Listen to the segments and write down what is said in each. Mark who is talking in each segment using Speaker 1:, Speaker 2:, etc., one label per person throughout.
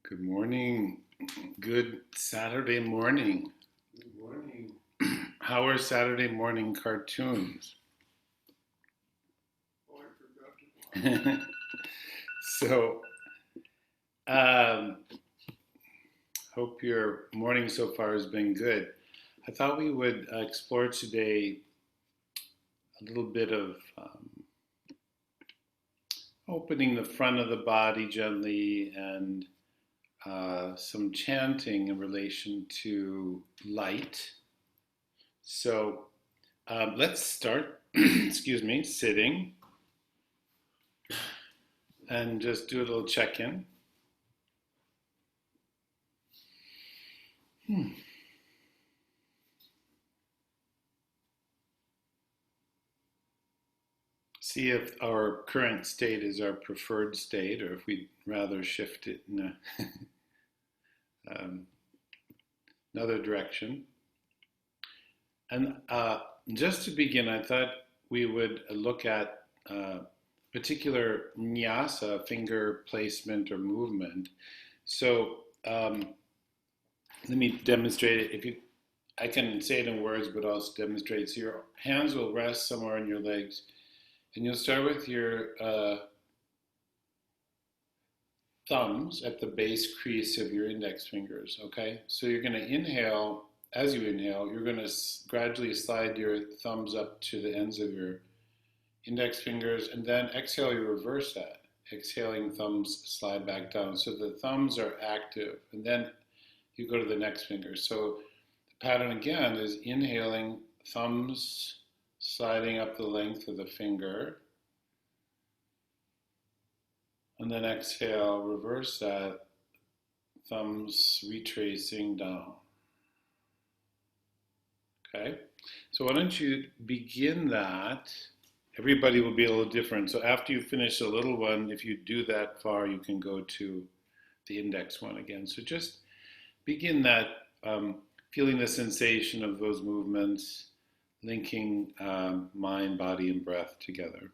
Speaker 1: Good morning. Good Saturday morning.
Speaker 2: Good morning.
Speaker 1: How are Saturday morning cartoons?
Speaker 2: Oh, I forgot to watch.
Speaker 1: So, um, hope your morning so far has been good. I thought we would explore today a little bit of opening the front of the body gently and some chanting in relation to light. So, let's start, excuse me, sitting and just do a little check in. See if our current state is our preferred state or if we'd rather shift it in um, another direction. And just to begin, I thought we would look at particular nyasa, finger placement or movement. So let me demonstrate it. I can say it in words, but also demonstrate. So your hands will rest somewhere on your legs, and you'll start with your thumbs at the base crease of your index fingers, okay? So you're going to inhale. As you inhale, you're going to gradually slide your thumbs up to the ends of your index fingers, and then exhale, you reverse that. Exhaling, thumbs slide back down. So the thumbs are active, and then you go to the next finger. So the pattern again is inhaling, thumbs sliding up the length of the finger, and then exhale, reverse that, thumbs retracing down. Okay? So why don't you begin that? Everybody will be a little different. So after you finish the little one, if you do that far, you can go to the index one again. So just begin that, feeling the sensation of those movements, linking mind, body, and breath together.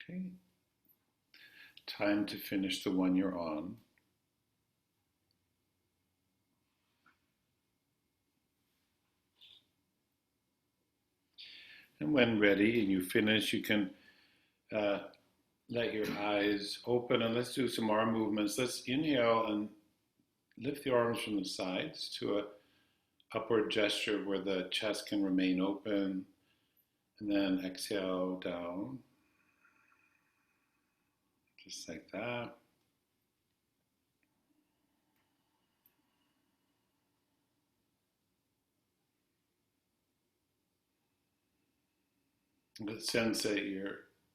Speaker 1: Okay. Time to finish the one you're on. And when ready and you finish, you can uh, let your eyes open and let's do some arm movements. Let's inhale and lift the arms from the sides to a upward gesture where the chest can remain open, and then exhale down, just like that. Let's sense that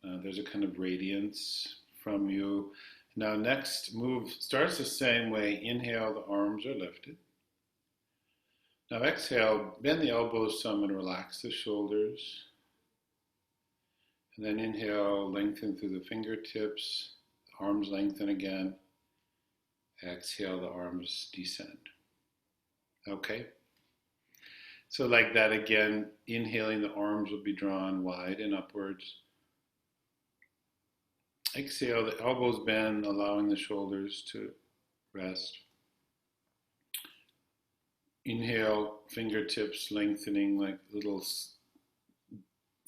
Speaker 1: there's a kind of radiance from you. Now, next move starts the same way. Inhale, the arms are lifted. Now, exhale, bend the elbows some and relax the shoulders. And then inhale, lengthen through the fingertips, the arms lengthen again. Exhale, the arms descend. Okay? So like that again, inhaling, the arms will be drawn wide and upwards. Exhale, the elbows bend, allowing the shoulders to rest. Inhale, fingertips lengthening like little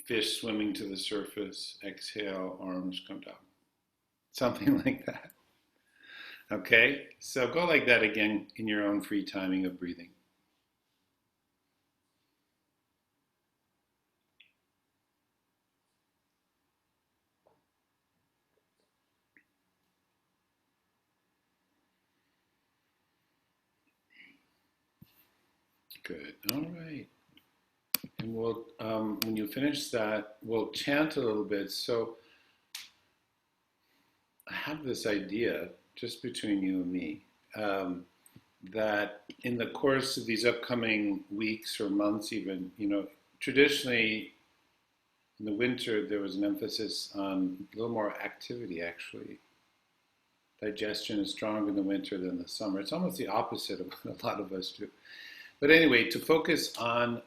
Speaker 1: fish swimming to the surface. Exhale, arms come down. Something like that. Okay, so go like that again in your own free timing of breathing. Good. All right. And we'll, when you finish that, we'll chant a little bit. So I have this idea, just between you and me, that in the course of these upcoming weeks or months, even, traditionally in the winter there was an emphasis on a little more activity. Actually, digestion is stronger in the winter than the summer. It's almost the opposite of what a lot of us do. But anyway, to focus on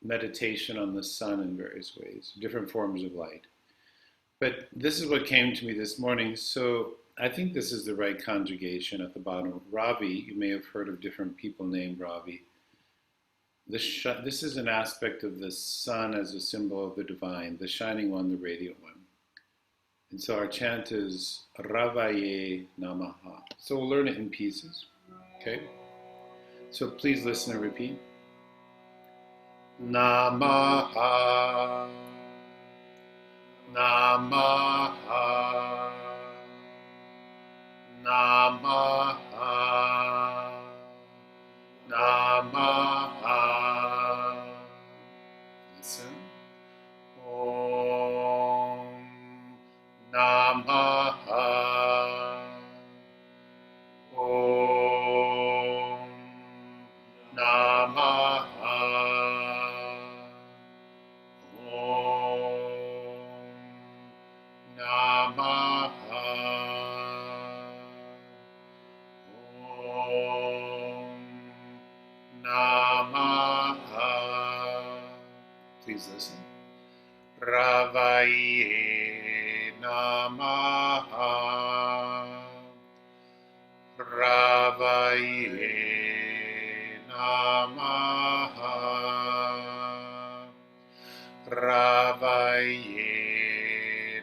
Speaker 1: meditation on the sun in various ways, different forms of light. But this is what came to me this morning. So I think this is the right conjugation at the bottom. Ravi, you may have heard of different people named Ravi. This is an aspect of the sun as a symbol of the divine, the shining one, the radiant one. And so our chant is ravaye, namah. So we'll learn it in pieces. Okay? So please listen and repeat. Namah, namah, namah, namah. Listen. Om namah. Om namah. Om namah. Om namah. Please listen. Ravaye namaha. Ravaye namaha. Ravaye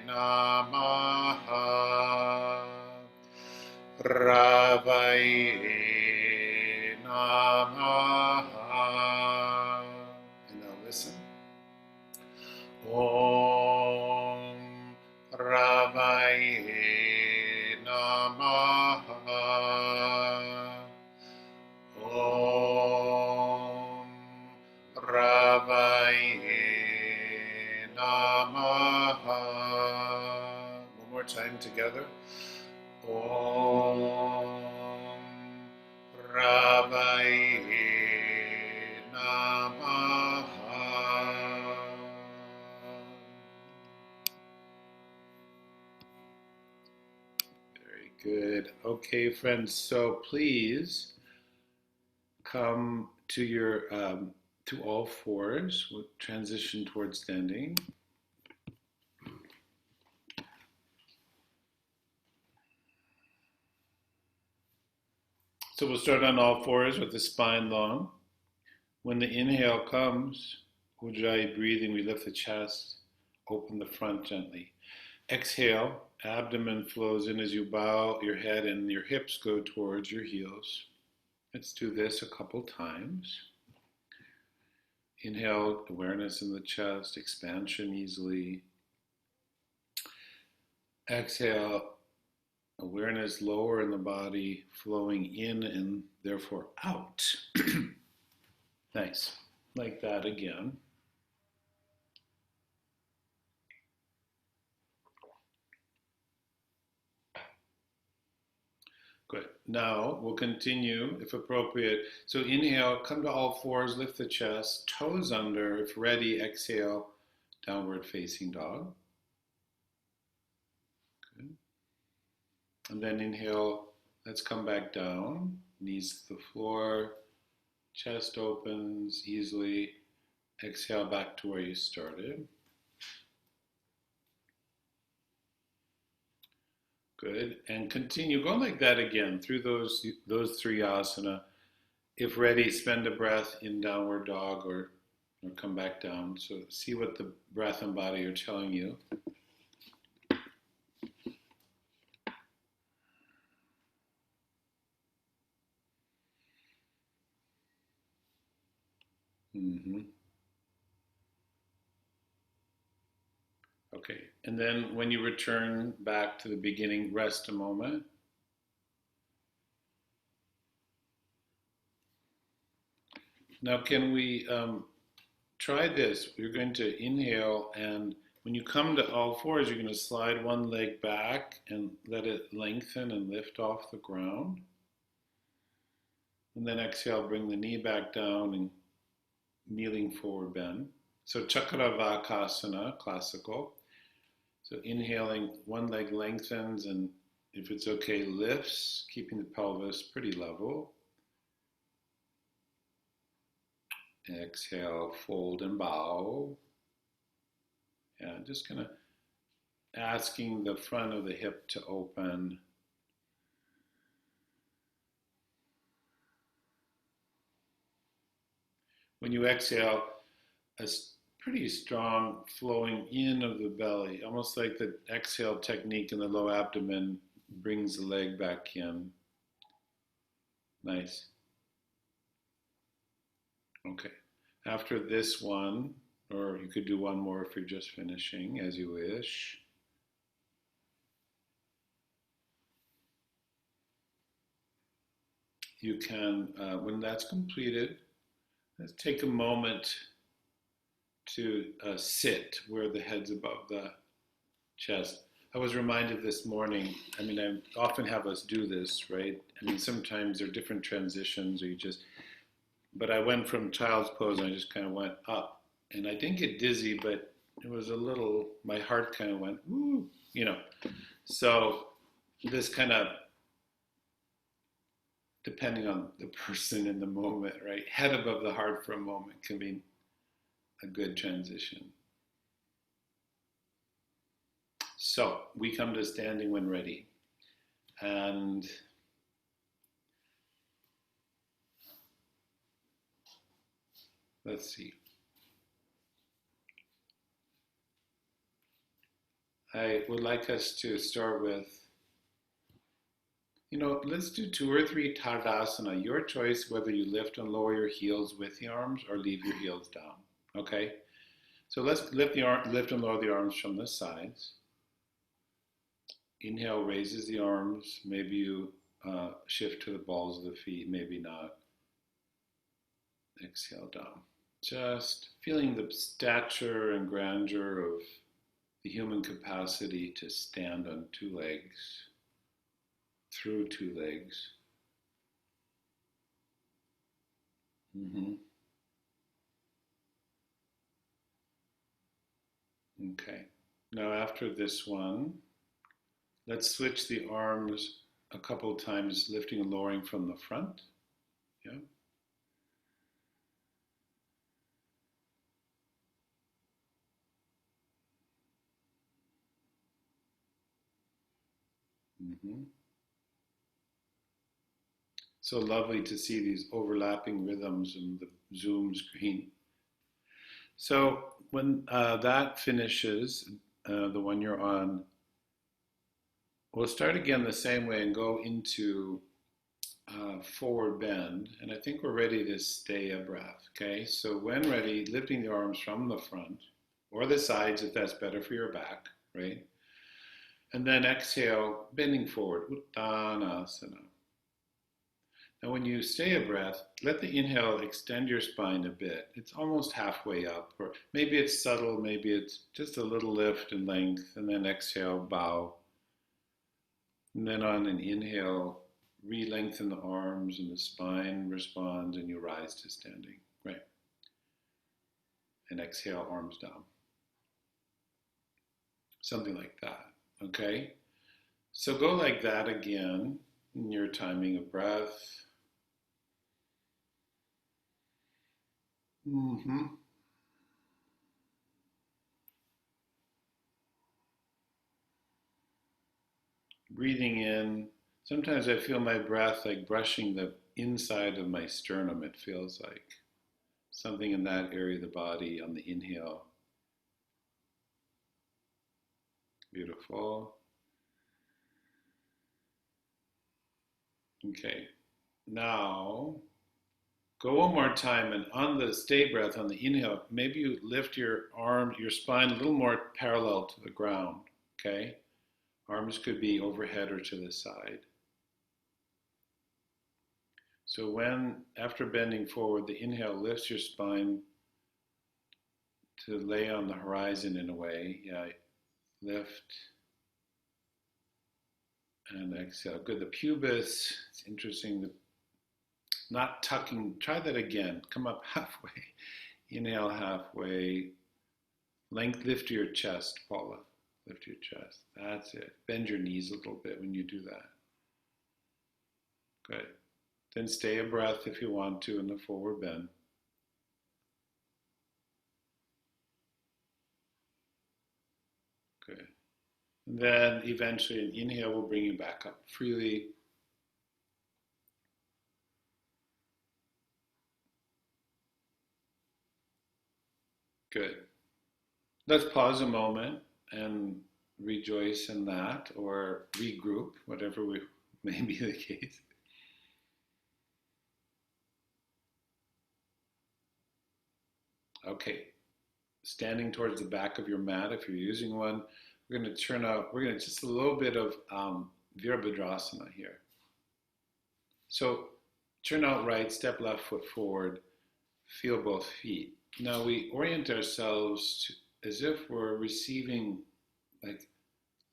Speaker 1: namaha. Ravaye namaha. And now listen. Om ravaye namaha. Om ravaye namaha. One more time together. Om ravaye namaha. Very good. Okay, friends. So please come to your to all fours. We'll transition towards standing. So we'll start on all fours with the spine long. When the inhale comes, Ujjayi breathing, we lift the chest, open the front gently. Exhale, abdomen flows in as you bow your head and your hips go towards your heels. Let's do this a couple times. Inhale, awareness in the chest, expansion easily. Exhale, awareness lower in the body, flowing in and therefore out. Nice. Like that again. Good. Now we'll continue if appropriate. So inhale, come to all fours, lift the chest, toes under. If ready, exhale, downward facing dog. Good. And then inhale, let's come back down, knees to the floor, chest opens easily. Exhale back to where you started. Good. And continue. Go like that again through those three asana. If ready, spend a breath in downward dog or come back down. So see what the breath and body are telling you. Okay, and then when you return back to the beginning, rest a moment. Now, can we try this? You're going to inhale, and when you come to all fours, you're going to slide one leg back and let it lengthen and lift off the ground. And then exhale, bring the knee back down and kneeling forward bend. So Chakravakasana, classical. So inhaling, one leg lengthens, and if it's okay, lifts, keeping the pelvis pretty level. Exhale, fold and bow. And just kind of asking the front of the hip to open. When you exhale, a pretty strong flowing in of the belly, almost like the exhale technique in the low abdomen brings the leg back in. Nice. Okay. After this one, or you could do one more if you're just finishing, as you wish. You can, when that's completed, let's take a moment to sit where the head's above the chest. I was reminded this morning, I often have us do this, right? Sometimes there are different transitions, or but I went from child's pose and I just kind of went up. And I didn't get dizzy, but it was my heart kind of went, woo, So this kind of, depending on the person in the moment, right? Head above the heart for a moment can be a good transition. So we come to standing when ready. And let's see. I would like us to start with, let's do 2 or 3 Tadasana. Your choice whether you lift and lower your heels with the arms or leave your heels down. Okay? So let's lift and lower the arms from the sides. Inhale raises the arms. Maybe you shift to the balls of the feet, maybe not. Exhale down. Just feeling the stature and grandeur of the human capacity to stand on 2 legs, through 2 legs. Okay. Now after this one, let's switch the arms a couple times, lifting and lowering from the front. Yeah. So lovely to see these overlapping rhythms in the Zoom screen. So when that finishes, the one you're on, we'll start again the same way and go into forward bend. And I think we're ready to stay a breath, okay? So when ready, lifting the arms from the front or the sides if that's better for your back, right? And then exhale, bending forward, Uttanasana. Now when you stay a breath, let the inhale extend your spine a bit. It's almost halfway up, or maybe it's subtle, maybe it's just a little lift and length, and then exhale, bow. And then on an inhale, re-lengthen the arms and the spine responds and you rise to standing, right? And exhale, arms down. Something like that, okay? So go like that again in your timing of breath. Breathing in. Sometimes I feel my breath like brushing the inside of my sternum, it feels like. Something in that area of the body on the inhale. Beautiful. Okay. Now, go one more time, and on the stay breath, on the inhale, maybe you lift your arm, your spine a little more parallel to the ground, okay? Arms could be overhead or to the side. So after bending forward, the inhale lifts your spine to lay on the horizon in a way. Yeah, lift and exhale. Good. The pubis, it's interesting. Not tucking. Try that again. Come up halfway. Inhale halfway. Lift your chest, Paula. Lift your chest. That's it. Bend your knees a little bit when you do that. Good. Then stay a breath if you want to in the forward bend. Good. And then eventually an inhale will bring you back up freely. Good. Let's pause a moment and rejoice in that, or regroup, whatever may be the case. Okay, standing towards the back of your mat, if you're using one, we're going to just a little bit of Virabhadrasana here. So turn out right, step left foot forward, feel both feet. Now we orient ourselves as if we're receiving like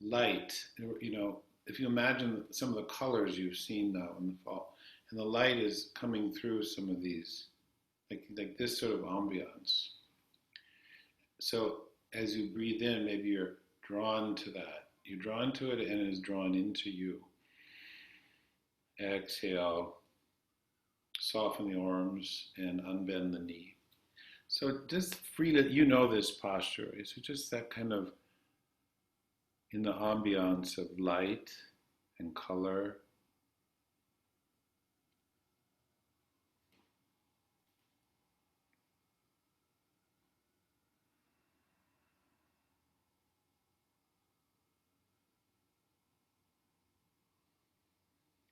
Speaker 1: light. If you imagine some of the colors you've seen now in the fall, and the light is coming through some of these, like this sort of ambiance. So as you breathe in, maybe you're drawn to that. You're drawn to it and it is drawn into you. Exhale, soften the arms and unbend the knee. So just freely, you know this posture, right? So just that kind of in the ambiance of light and color.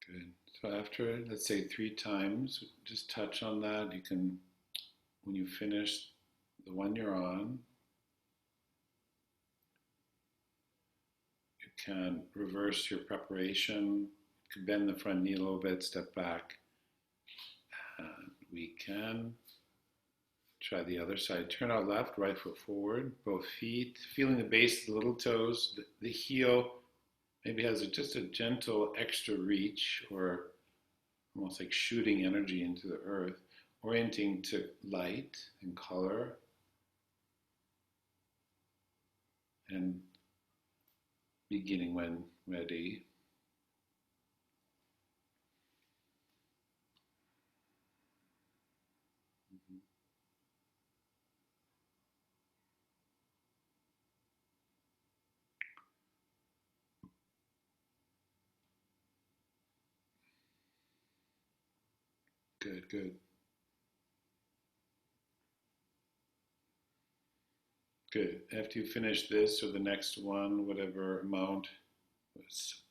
Speaker 1: Good. So after, let's say 3 times, just touch on that. You can, when you finish the one you're on, you can reverse your preparation. You can bend the front knee a little bit, step back. And we can try the other side. Turn out left, right foot forward, both feet, feeling the base of the little toes, the heel maybe has just a gentle extra reach, or almost like shooting energy into the earth, orienting to light and color, and beginning when ready. Good, good. Good. After you finish this or the next one, whatever amount was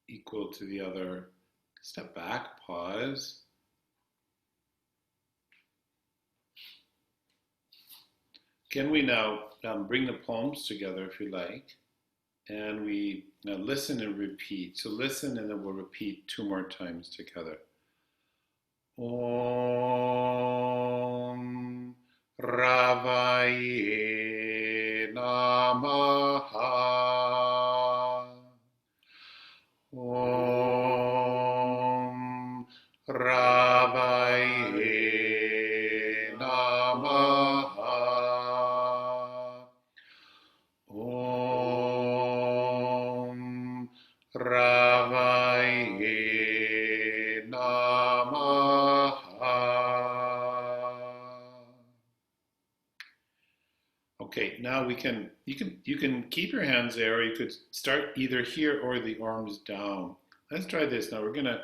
Speaker 1: equal to the other, step back, pause. Can we now bring the palms together if you like, and we now listen and repeat. So listen and then we'll repeat 2 more times together. Om ravaye namaha. Om ravaye namaha. Om ravaye namaha. Okay, now you can keep your hands there, or you could start either here or the arms down. Let's try this now. We're going to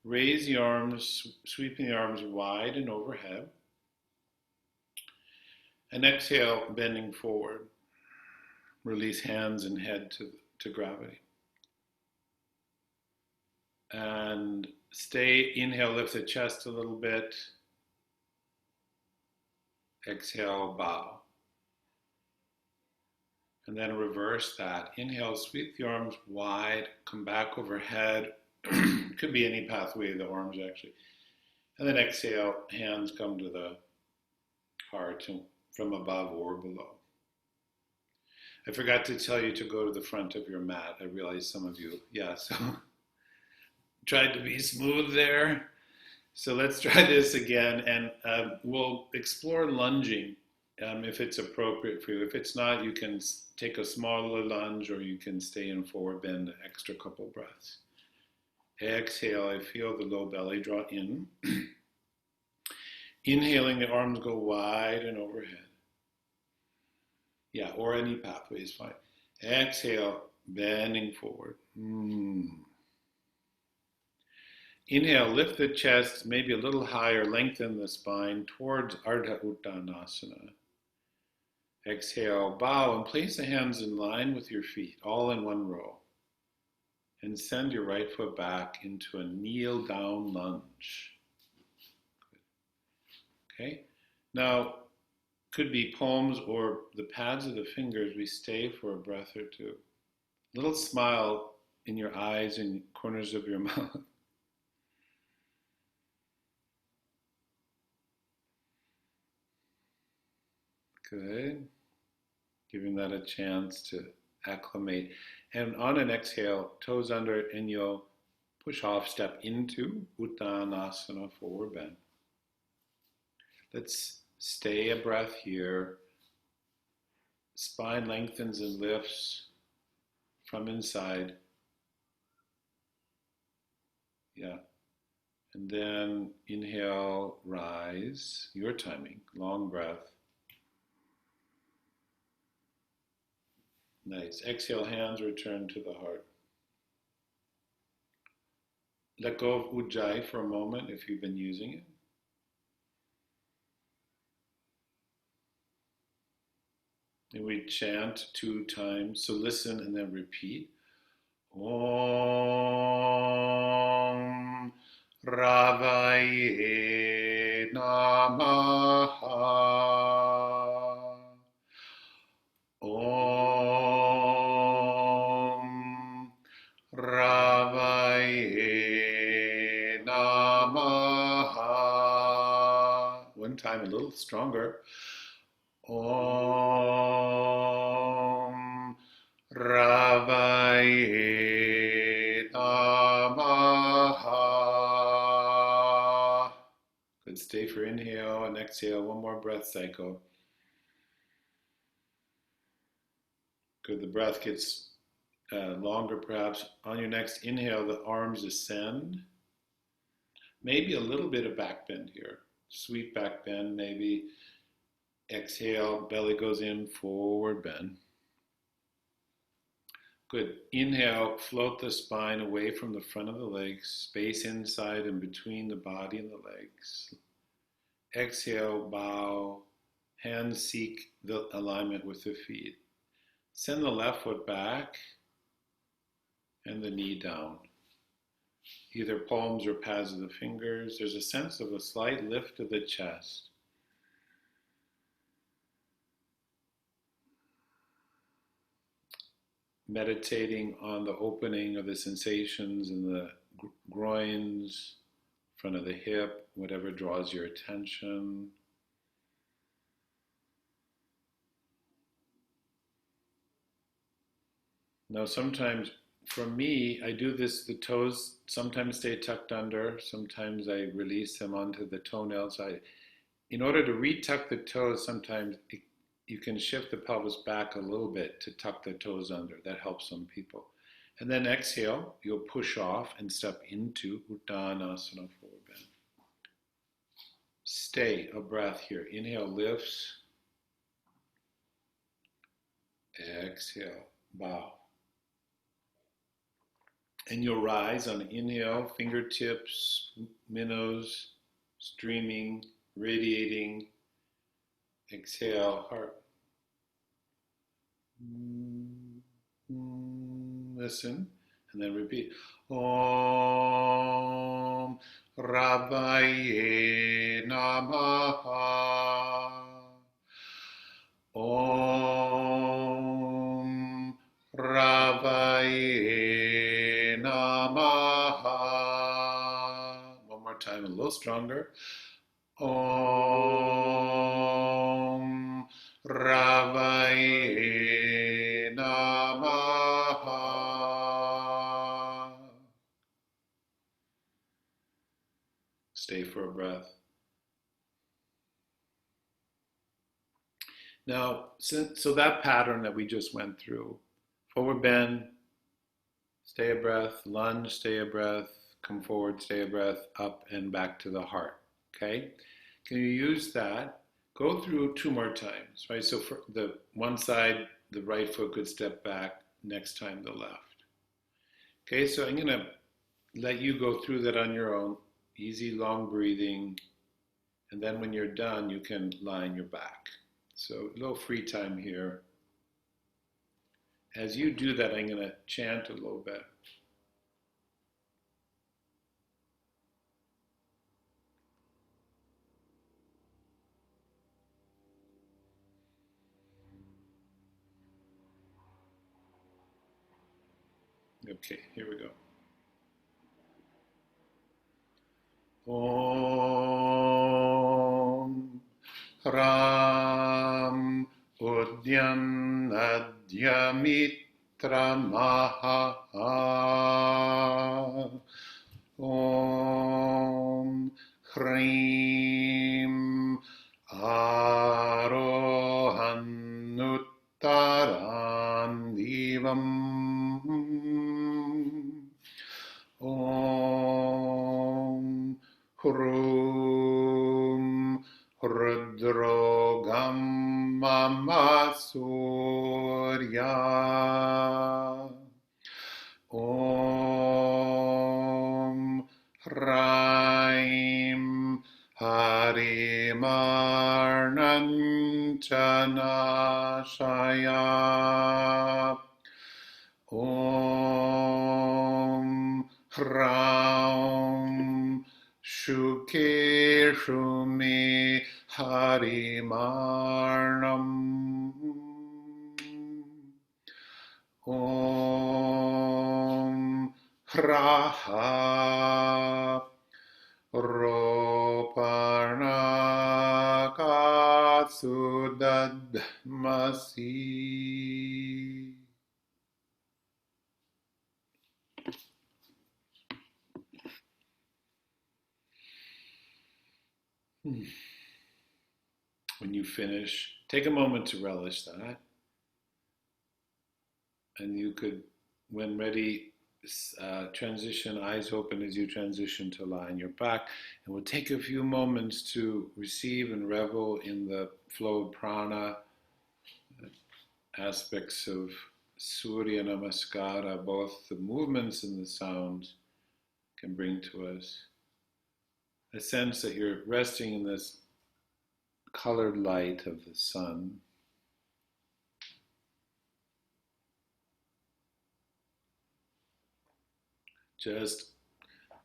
Speaker 1: raise the arms, sweeping the arms wide and overhead. And exhale, bending forward. Release hands and head to gravity. And stay, inhale, lift the chest a little bit. Exhale, bow. And then reverse that. Inhale, sweep the arms wide, come back overhead. Could be any pathway of the arms actually. And then exhale, hands come to the heart from above or below. I forgot to tell you to go to the front of your mat. I realize some of you, so tried to be smooth there. So let's try this again, and we'll explore lunging if it's appropriate for you. If it's not, you can take a smaller lunge, or you can stay in forward bend an extra couple breaths. Exhale, I feel the low belly draw in. Inhaling, the arms go wide and overhead. Yeah, or any pathway is fine. Exhale, bending forward. Inhale, lift the chest maybe a little higher, lengthen the spine towards Ardha Uttanasana. Exhale, bow and place the hands in line with your feet, all in one row. And send your right foot back into a kneel down lunge. Okay? Now, could be palms or the pads of the fingers. We stay for a breath or two. Little smile in your eyes and corners of your mouth. Good. Giving that a chance to acclimate. And on an exhale, toes under, and you'll push off, step into Uttanasana, forward bend. Let's stay a breath here. Spine lengthens and lifts from inside. Yeah. And then inhale, rise, your timing, long breath. Nice. Exhale, hands return to the heart. Let go of Ujjayi for a moment if you've been using it. And we chant 2 times, so listen and then repeat. Om ravaye namah. Om ravaye namah. One time, a little stronger. Om ravaye namah. Good. Stay for inhale and exhale. One more breath cycle. Good. The breath gets longer perhaps. On your next inhale, the arms ascend. Maybe a little bit of back bend here. Sweet back bend maybe. Exhale, belly goes in, forward bend. Good. Inhale, float the spine away from the front of the legs, space inside and between the body and the legs. Exhale, bow, hands seek the alignment with the feet. Send the left foot back and the knee down. Either palms or pads of the fingers. There's a sense of a slight lift of the chest. Meditating on the opening of the sensations in the groins, front of the hip, whatever draws your attention. Now sometimes, for me, I do this, the toes sometimes stay tucked under, sometimes I release them onto the toenails. In order to retuck the toes, sometimes you can shift the pelvis back a little bit to tuck the toes under. That helps some people. And then exhale, you'll push off and step into Uttanasana, forward bend. Stay a breath here. Inhale, lifts. Exhale, bow. And you'll rise on inhale, fingertips, minnows, streaming, radiating. Exhale, heart. Listen, and then repeat. Om ravaye namah. Om ravaye namah. One more time, a little stronger. Om ravaye namah. Stay for a breath. Now, so that pattern that we just went through, forward bend, stay a breath, lunge, stay a breath, come forward, stay a breath, up and back to the heart. Okay? Can you use that? Go through 2 more times, right? So for the one side, the right foot could step back, next time the left. Okay, so I'm going to let you go through that on your own. Easy, long breathing. And then when you're done, you can lie on your back. So a little free time here. As you do that, I'm going to chant a little bit. Okay, here we go. Om Ram Udyan Adyamitra Maha Om Hrim Arohanuttaran Divam Om Hrum Rudrogam Mama Surya Om Raim Harimarnantanashaya Om Raum Shuke Shumi Harimarnam Om Raha Roparnakatsudadmasi. When you finish, take a moment to relish that. And you could, when ready, transition, eyes open as you transition to lie on your back. And we'll take a few moments to receive and revel in the flow of prana, aspects of Surya Namaskara, both the movements and the sounds can bring to us. A sense that you're resting in this colored light of the sun. Just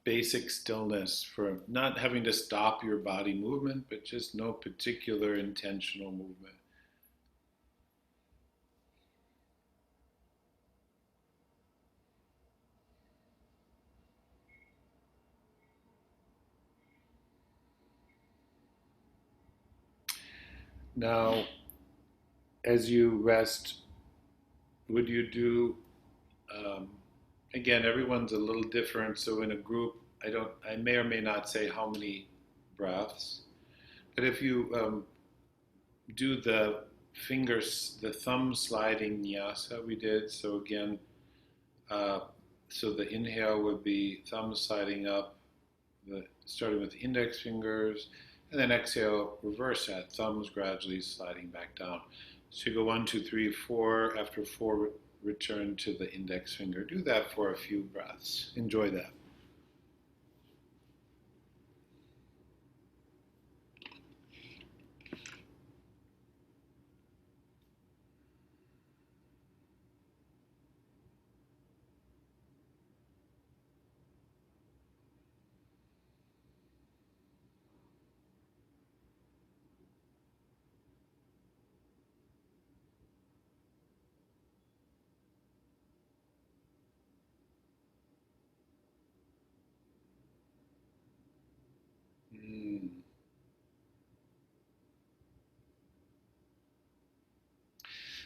Speaker 1: basic stillness for not having to stop your body movement, but just no particular intentional movement. Now, as you rest, would you do, again, everyone's a little different, so in a group, I may or may not say how many breaths, but if you do the fingers, the thumb sliding nyasa we did, so again, so the inhale would be thumb sliding up, starting with the index fingers, and then exhale, reverse that, thumbs gradually sliding back down. So you go 1, 2, 3, 4. After 4, return to the index finger. Do that for a few breaths. Enjoy that.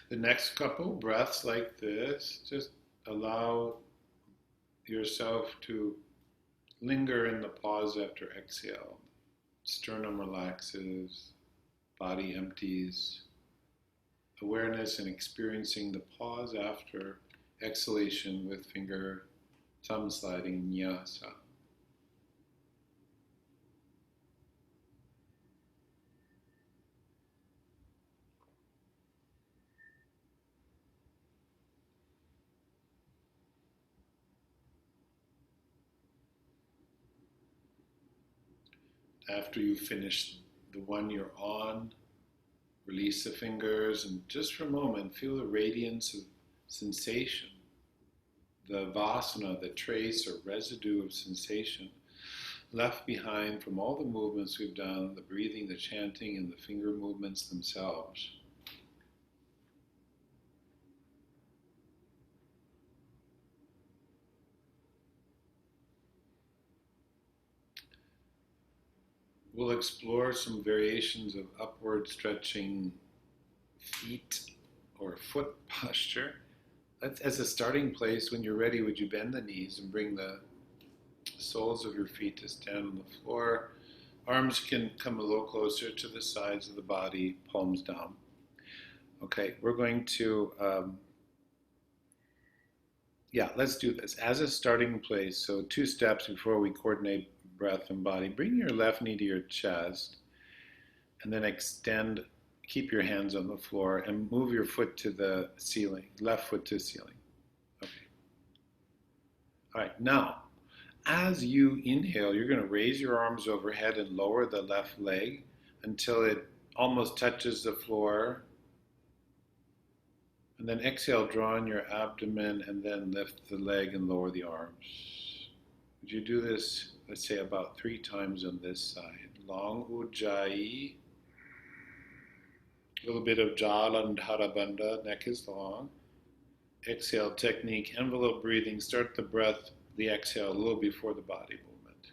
Speaker 1: The next couple breaths like this, just allow yourself to linger in the pause after exhale. Sternum relaxes, body empties. Awareness and experiencing the pause after exhalation with finger, thumb sliding, nyasa. After you finish the one you're on, release the fingers and just for a moment feel the radiance of sensation, the vasana, the trace or residue of sensation left behind from all the movements we've done, the breathing, the chanting, and the finger movements themselves. We'll explore some variations of upward stretching feet or foot posture. As a starting place, when you're ready, would you bend the knees and bring the soles of your feet to stand on the floor. Arms can come a little closer to the sides of the body, palms down. Okay, we're going to, let's do this. As a starting place, so 2 steps before we coordinate breath and body, bring your left knee to your chest and then extend, keep your hands on the floor and move your foot to the ceiling, left foot to the ceiling. Okay. All right, now, as you inhale, you're going to raise your arms overhead and lower the left leg until it almost touches the floor. And then exhale, draw in your abdomen and then lift the leg and lower the arms. Would you do this, let's say, about 3 times on this side? Long ujjayi. A little bit of Jalandhara Bandha, neck is long. Exhale technique, envelope breathing. Start the breath, the exhale, a little before the body movement.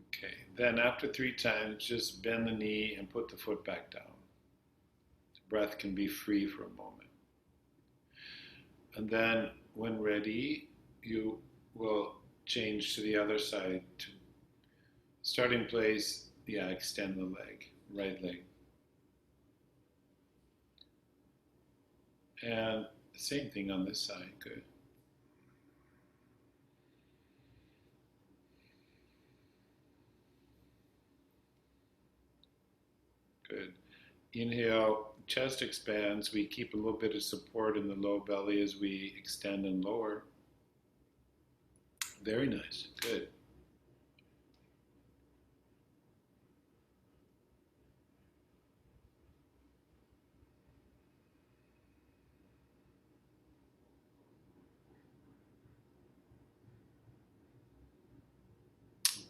Speaker 1: Okay, then after 3 times, just bend the knee and put the foot back down. The breath can be free for a moment. And then, when ready, you will change to the other side. Starting place, extend the leg, right leg. And the same thing on this side, good. Good. Inhale, chest expands. We keep a little bit of support in the low belly as we extend and lower. Very nice. Good.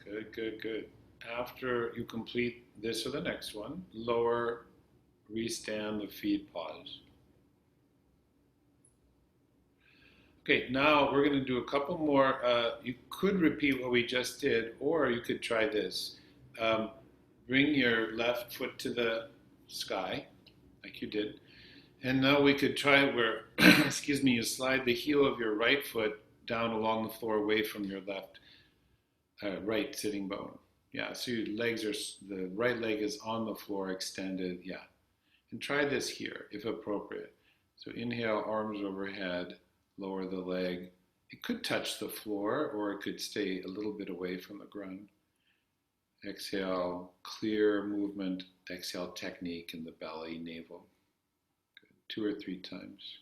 Speaker 1: Good, good, good. After you complete this or the next one, lower, restand the feet, pause. Okay, now we're going to do a couple more. You could repeat what we just did, or you could try this. Bring your left foot to the sky, like you did. And now we could try where, excuse me, you slide the heel of your right foot down along the floor away from your left, right sitting bone. Yeah, so your the right leg is on the floor extended, yeah. And try this here, if appropriate. So inhale, arms overhead, lower the leg. It could touch the floor or it could stay a little bit away from the ground. Exhale, clear movement, exhale technique in the belly, navel. Good. 2 or 3 times.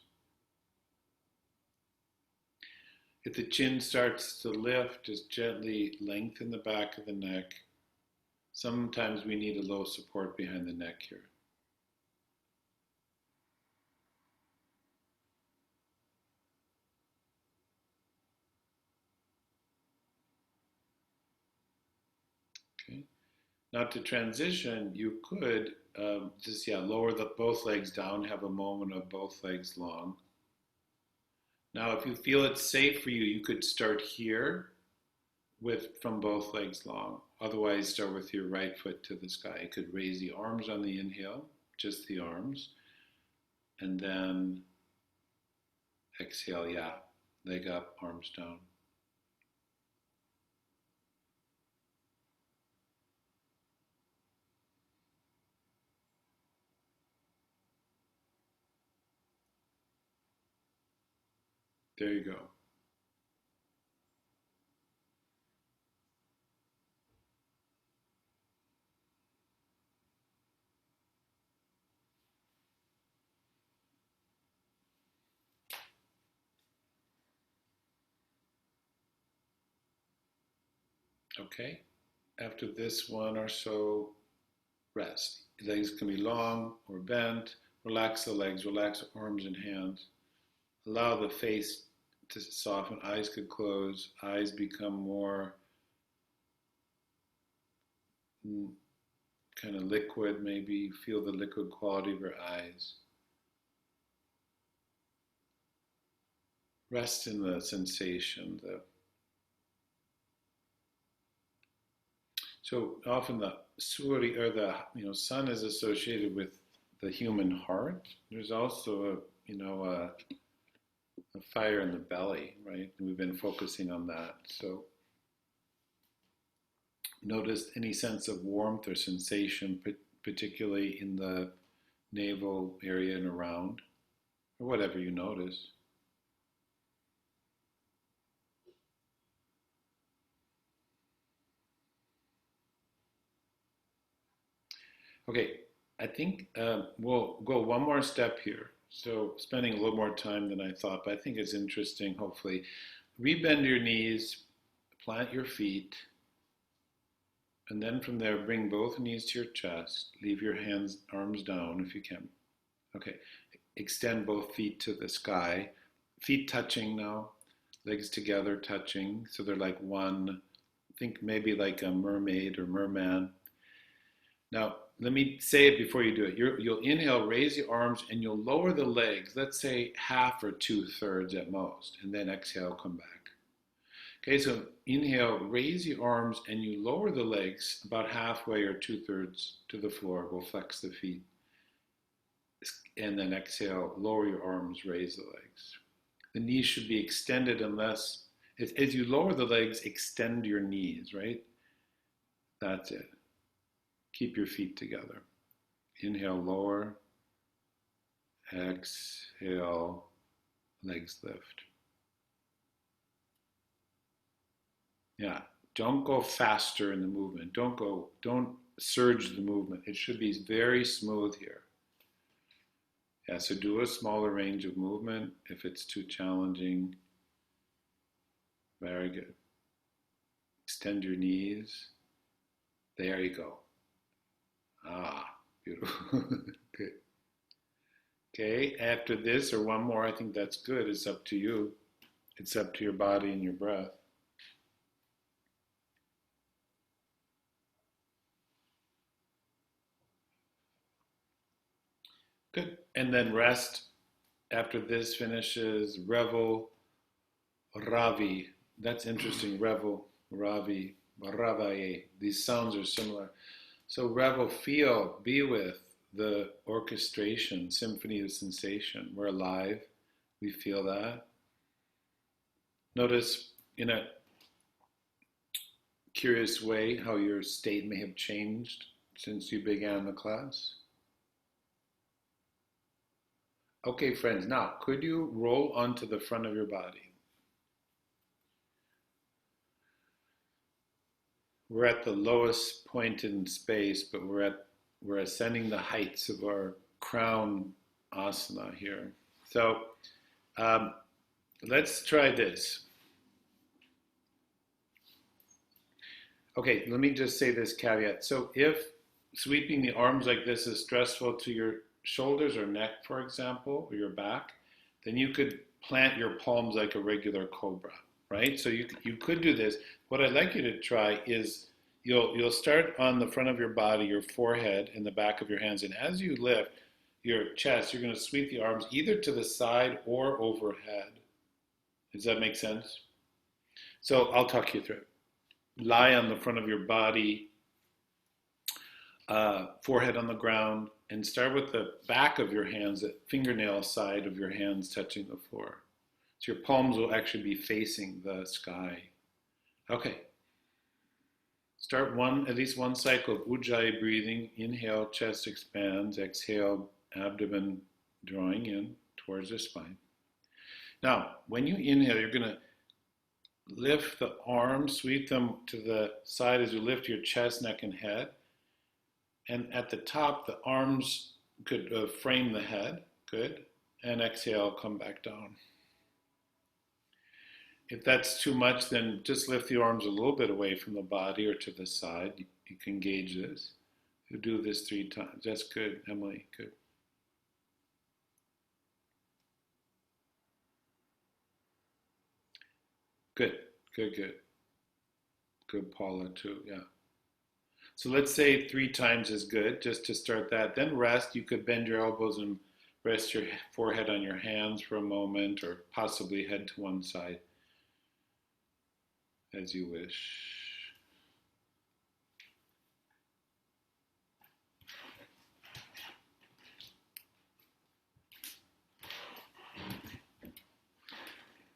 Speaker 1: If the chin starts to lift, just gently lengthen the back of the neck. Sometimes we need a little support behind the neck here. Okay. Now to transition, you could lower both legs down, have a moment of both legs long. Now, if you feel it's safe for you, you could start here with from both legs long. Otherwise, start with your right foot to the sky. You could raise the arms on the inhale, just the arms, and then exhale, yeah, leg up, arms down. There you go. Okay, after this one or so, rest. Legs can be long or bent. Relax the legs, relax the arms and hands. Allow the face to soften. Eyes could close. Eyes become more kind of liquid, maybe. Feel the liquid quality of your eyes. Rest in the sensation. So often the surya or the sun is associated with the human heart. There's also a fire in the belly, right? And we've been focusing on that. So notice any sense of warmth or sensation, particularly in the navel area and around, or whatever you notice. Okay, I think we'll go one more step here. So spending a little more time than I thought, but I think it's interesting, hopefully. Rebend your knees, plant your feet, and then from there, bring both knees to your chest. Leave your hands, arms down if you can. Okay, extend both feet to the sky. Feet touching now, legs together touching. So they're like one, think maybe like a mermaid or merman. Now, let me say it before you do it. You'll inhale, raise your arms, and you'll lower the legs, let's say half or 2/3 at most, and then exhale, come back. Okay, so inhale, raise your arms, and you lower the legs about halfway or 2/3 to the floor. We'll flex the feet. And then exhale, lower your arms, raise the legs. The knees should be extended unless, as you lower the legs, extend your knees, right? That's it. Keep your feet together. Inhale, lower. Exhale, legs lift. Yeah, don't go faster in the movement. Don't surge the movement. It should be very smooth here. Yeah, so do a smaller range of movement if it's too challenging. Very good. Extend your knees. There you go. Ah, beautiful. Good. Okay, after this or one more, I think that's good. It's up to you. It's up to your body and your breath. Good. And then rest. After this finishes, revel, ravi. That's interesting. Revel, ravi, ravaye. These sounds are similar. So revel, feel, be with the orchestration, symphony of sensation. We're alive. We feel that. Notice in a curious way how your state may have changed since you began the class. Okay, friends, now could you roll onto the front of your body? We're at the lowest point in space, but we're ascending the heights of our crown asana here. So let's try this. Okay, let me just say this caveat. So if sweeping the arms like this is stressful to your shoulders or neck, for example, or your back, then you could plant your palms like a regular cobra, right? So you could do this. What I'd like you to try is you'll start on the front of your body, your forehead, and the back of your hands, and as you lift your chest, you're going to sweep the arms either to the side or overhead. Does that make sense? So I'll talk you through it. Lie on the front of your body, forehead on the ground, and start with the back of your hands, the fingernail side of your hands touching the floor. So your palms will actually be facing the sky. Okay. Start at least one cycle of ujjayi breathing. Inhale, chest expands. Exhale, abdomen drawing in towards the spine. Now, when you inhale, you're going to lift the arms, sweep them to the side as you lift your chest, neck, and head. And at the top, the arms could frame the head. Good. And exhale, come back down. If that's too much, then just lift the arms a little bit away from the body or to the side. You can gauge this. You do this 3 times. That's good, Emily. Good. Good. Good, good. Good, Paula, too. Yeah. So let's say 3 times is good, just to start that. Then rest. You could bend your elbows and rest your forehead on your hands for a moment, or possibly head to one side, as you wish.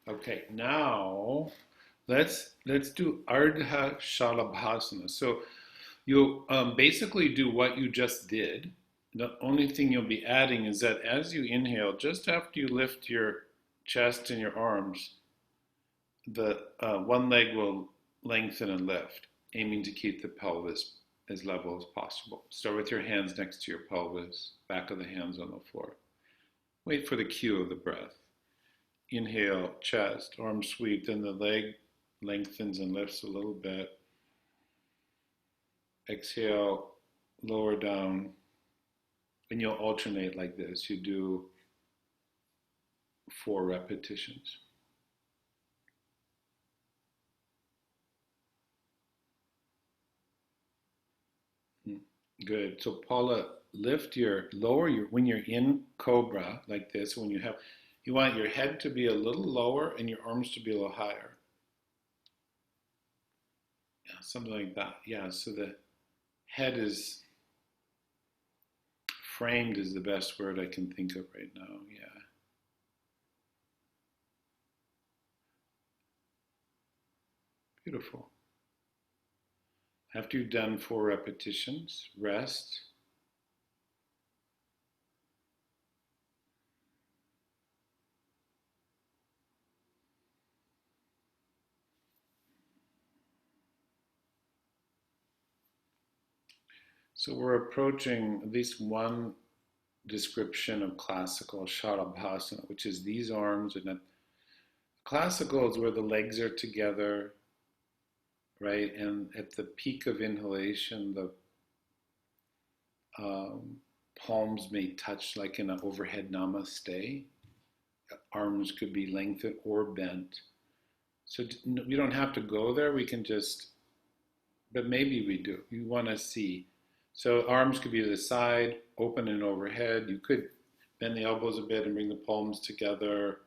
Speaker 1: Okay, now let's do Ardha Shalabhasana. So you'll basically do what you just did. The only thing you'll be adding is that as you inhale, just after you lift your chest and your arms, the one leg will lengthen and lift, aiming to keep the pelvis as level as possible. Start with your hands next to your pelvis, back of the hands on the floor. Wait for the cue of the breath. Inhale, chest, arm sweep, then the leg lengthens and lifts a little bit. Exhale, lower down, and you'll alternate like this. You do 4 repetitions. Good. So Paula, when you're in cobra like this, you want your head to be a little lower and your arms to be a little higher. Yeah, something like that. Yeah, so the head is framed is the best word I can think of right now. Yeah. Beautiful. After you've done 4 repetitions, rest. So we're approaching at least one description of classical Shalabhasana, which is these arms. And classical is where the legs are together, right? And at the peak of inhalation, the palms may touch like in an overhead namaste. Arms could be lengthened or bent. So we don't have to go there. We can just, but maybe we do. You want to see. So arms could be to the side, open and overhead. You could bend the elbows a bit and bring the palms together.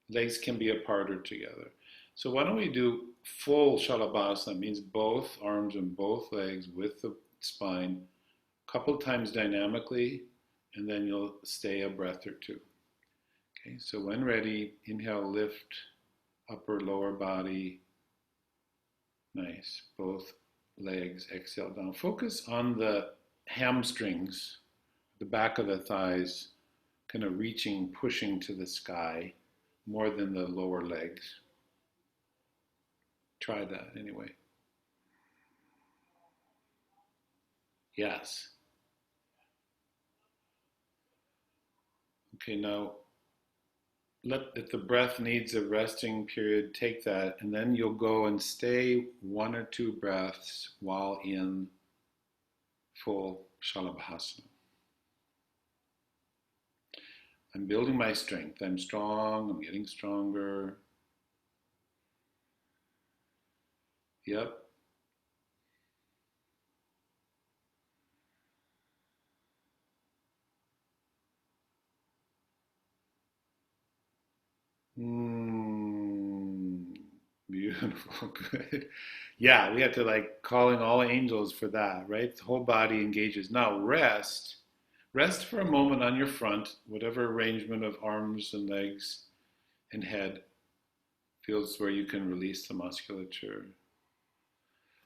Speaker 1: Legs can be apart or together. So why don't we do full Shalabhasana? That means both arms and both legs with the spine, a couple times dynamically, and then you'll stay a breath or 2. Okay, so when ready, inhale, lift, upper, lower body. Nice. Both legs, exhale down. Focus on the hamstrings, the back of the thighs, kind of reaching, pushing to the sky more than the lower legs. Try that anyway. Yes. Okay, now if the breath needs a resting period, take that, and then you'll go and stay 1 or 2 breaths while in full Shalabhasana. I'm building my strength. I'm strong. I'm getting stronger. Yep. Beautiful. Good. Yeah, we have to like calling all angels for that, right? The whole body engages. Now rest. Rest for a moment on your front, whatever arrangement of arms and legs and head feels where you can release the musculature.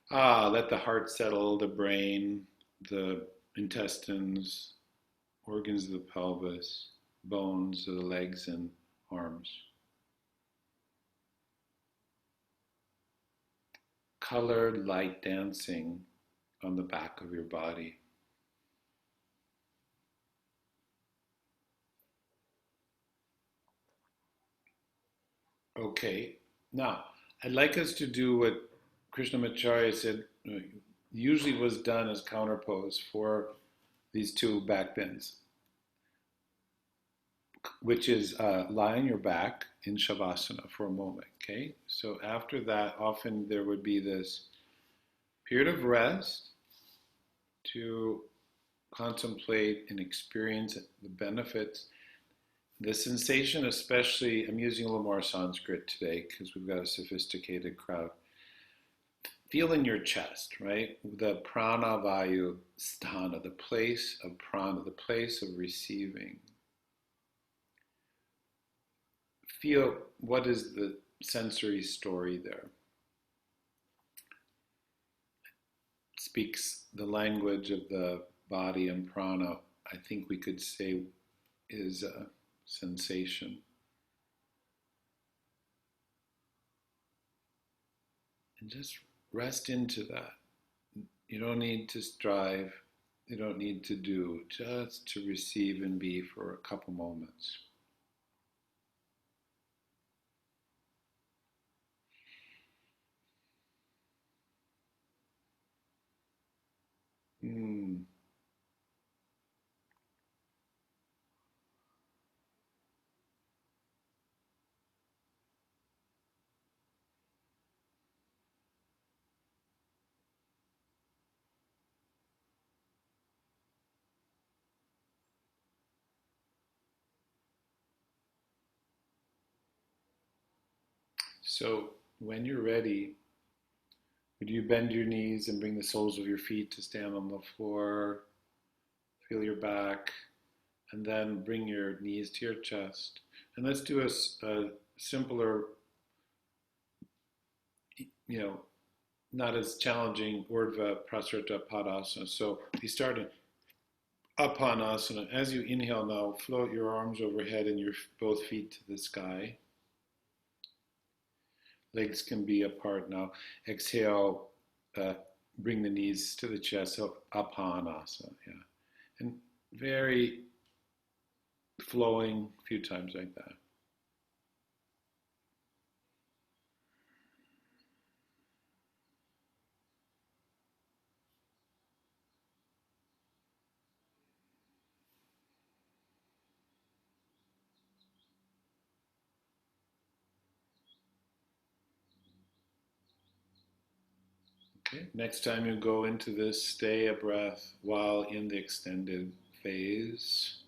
Speaker 1: Let the heart settle, the brain, the intestines, organs of the pelvis, bones of the legs and arms. Colored light dancing on the back of your body. Okay, now I'd like us to do what Krishnamacharya said usually was done as counterpose for these two back bends, which is lie on your back in Shavasana for a moment. Okay, so after that, often there would be this period of rest to contemplate and experience the benefits. The sensation, especially, I'm using a little more Sanskrit today because we've got a sophisticated crowd. Feel in your chest, right? The prana vayu sthana, the place of prana, the place of receiving. Feel what is the sensory story there. It speaks the language of the body and prana, I think we could say is a sensation. And just rest into that. You don't need to strive. You don't need to do. Just to receive and be for a couple moments. Mm. So when you're ready, would you bend your knees and bring the soles of your feet to stand on the floor? Feel your back, and then bring your knees to your chest. And let's do a simpler, not as challenging Urdhva Prasarita Padasana. So you start in Apanasana. As you inhale now, float your arms overhead and your both feet to the sky. Legs can be apart now. Exhale, bring the knees to the chest. So Apanasana, yeah. And very flowing a few times like that. Okay. Next time you go into this, stay a breath while in the extended phase.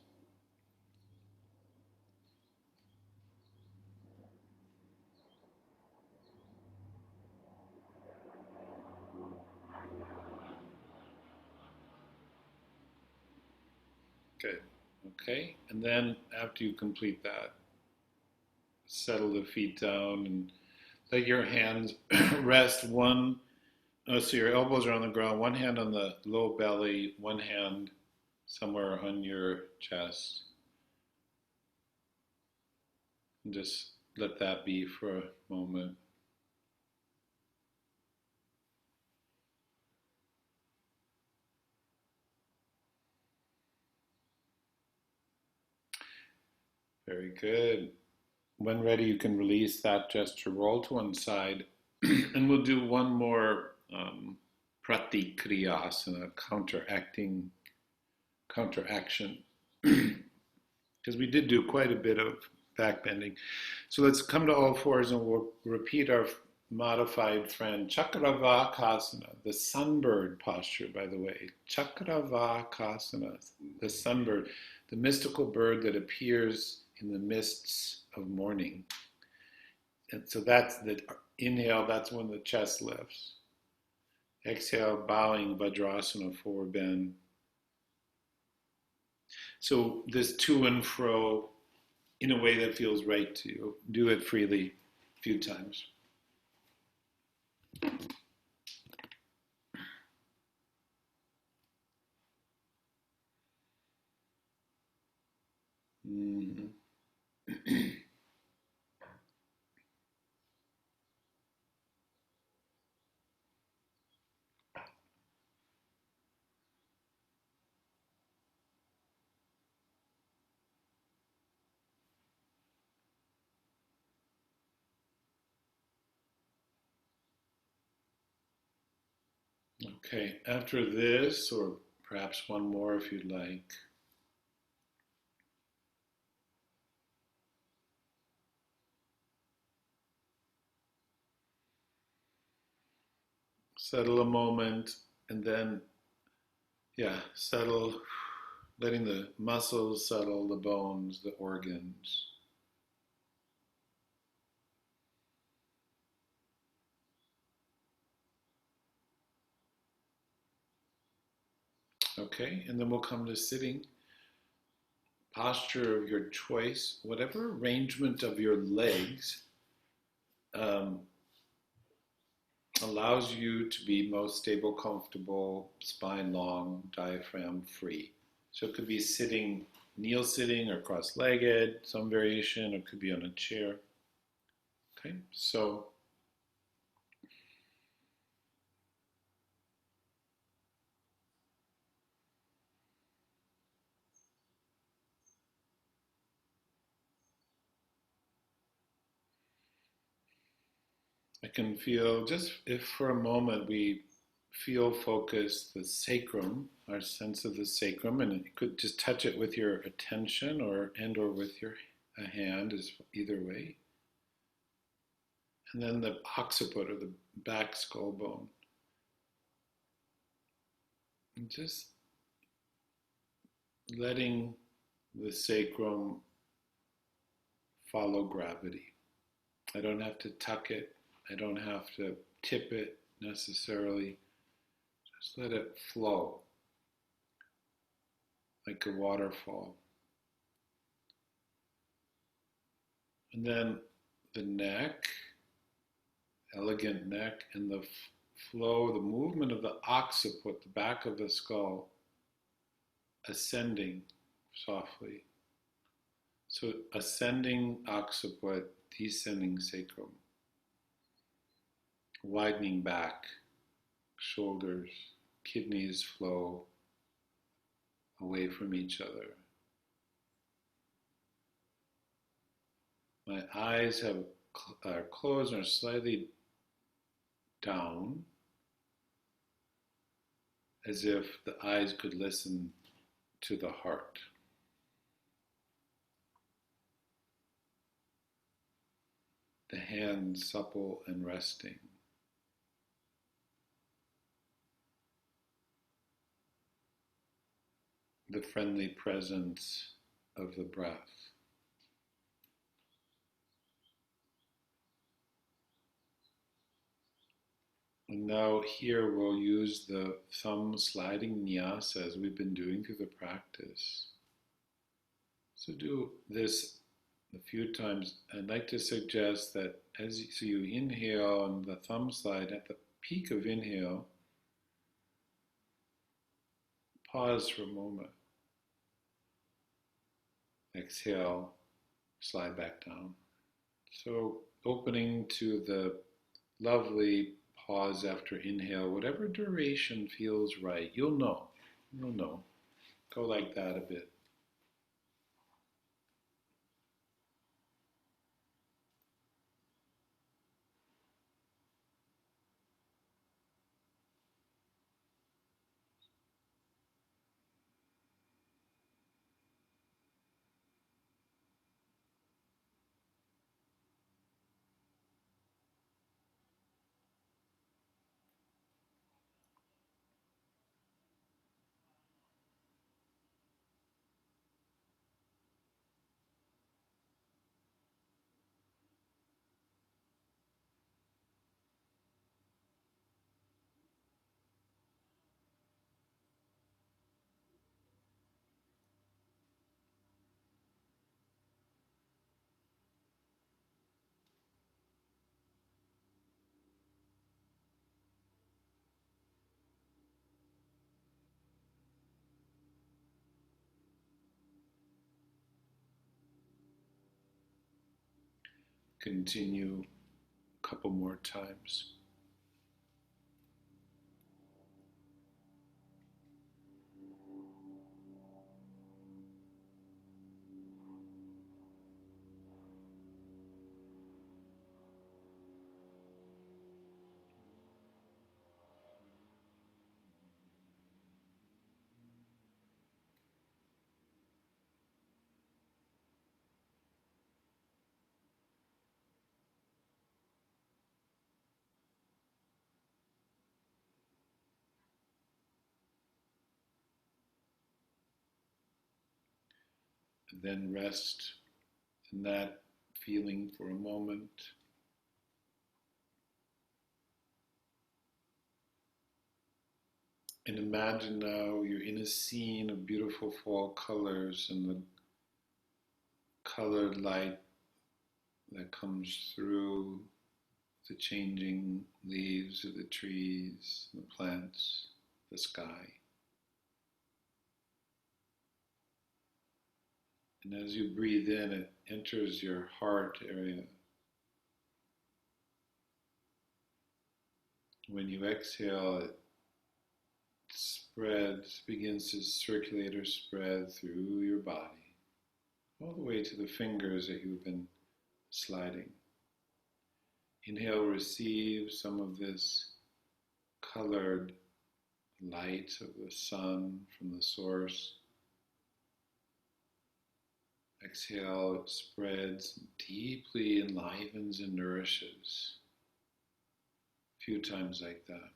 Speaker 1: Good. Okay. And then after you complete that, settle the feet down and let your hands rest so your elbows are on the ground, one hand on the low belly, one hand somewhere on your chest. And just let that be for a moment. Very good. When ready, you can release that gesture, roll to one side, and we'll do one more pratikriyasana, counteraction, because we did do quite a bit of back bending. So let's come to all fours and we'll repeat our modified friend Chakravakasana, the sunbird posture, by the way. Chakravakasana, the sunbird, the mystical bird that appears in the mists of morning. And so that's the Inhale, that's when the chest lifts. Exhale, bowing, Vajrasana, forward bend. So this to and fro in a way that feels right to you. Do it freely a few times. Mm-hmm. Okay, after this, or perhaps one more if you'd like, settle a moment and then, settle, letting the muscles settle, the bones, the organs. Okay, and then we'll come to sitting. Posture of your choice, whatever arrangement of your legs um, allows you to be most stable, comfortable, spine long, diaphragm free. So it could be sitting, kneel sitting or cross-legged, some variation, or it could be on a chair. Okay, so I can feel, just if for a moment we feel focused, the sacrum, our sense of the sacrum, and you could just touch it with your attention or with your hand, is either way. And then the occiput, or the back skull bone. And just letting the sacrum follow gravity. I don't have to tuck it. I don't have to tip it necessarily. Just let it flow like a waterfall. And then the neck, elegant neck, and the flow, the movement of the occiput, the back of the skull, ascending softly. So ascending occiput, descending sacrum, widening back, shoulders, kidneys flow away from each other. My eyes are closed and are slightly down, as if the eyes could listen to the heart. The hands supple and resting. The friendly presence of the breath. And now here we'll use the thumb sliding nyasa as we've been doing through the practice. So do this a few times. I'd like to suggest that as you inhale on the thumb slide, at the peak of inhale, pause for a moment. Exhale, slide back down. So opening to the lovely pause after inhale, whatever duration feels right. You'll know. Go like that a bit. continue a couple more times. And then rest in that feeling for a moment. And imagine now you're in a scene of beautiful fall colors and the colored light that comes through the changing leaves of the trees, the plants, the sky. And as you breathe in, it enters your heart area. When you exhale, it spreads, begins to circulate or spread through your body, all the way to the fingers that you've been sliding. Inhale, receive some of this colored light of the sun from the source. Exhale, it spreads, deeply enlivens and nourishes. A few times like that.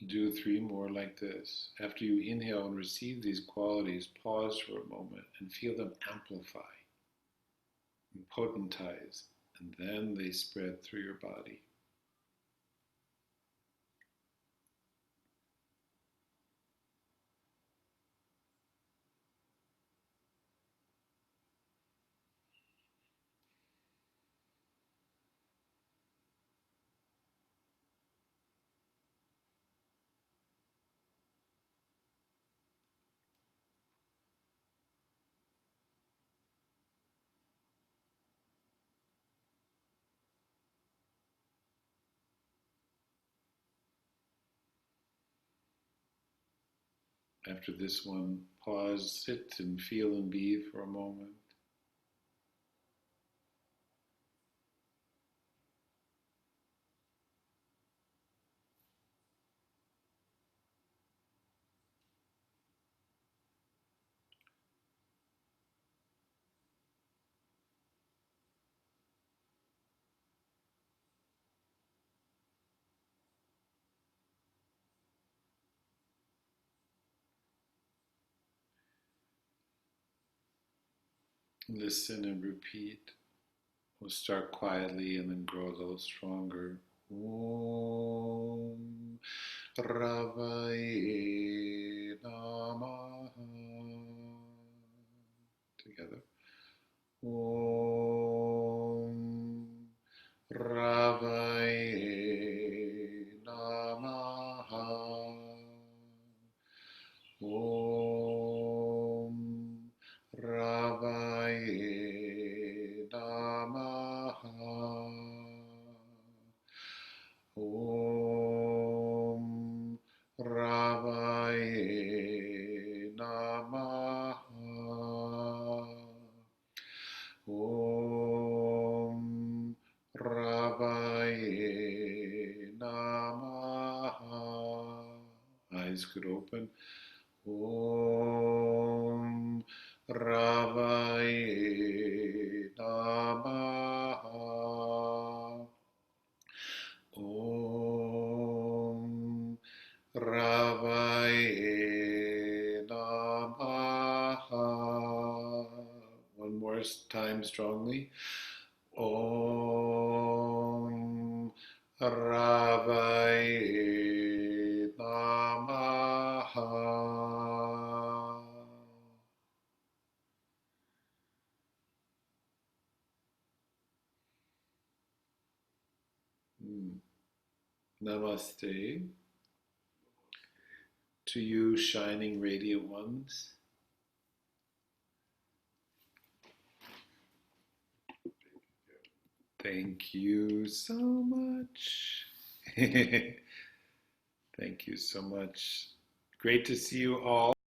Speaker 1: Do 3 more like this. After you inhale and receive these qualities, pause for a moment and feel them amplify and potentize, and then they spread through your body. After this one, pause, sit and feel and be for a moment. Listen and repeat. We'll start quietly and then grow a little stronger. Om ravaye namah. Together. Om ravaye namah. Om ravaye namah. Om ravaye namah. Om ravaye namah. Eyes could open. Om ravaye namah. Om more time strongly. Om ravaye namah. Namaste to you, shining radiant ones. Thank you so much. Thank you so much. Great to see you all.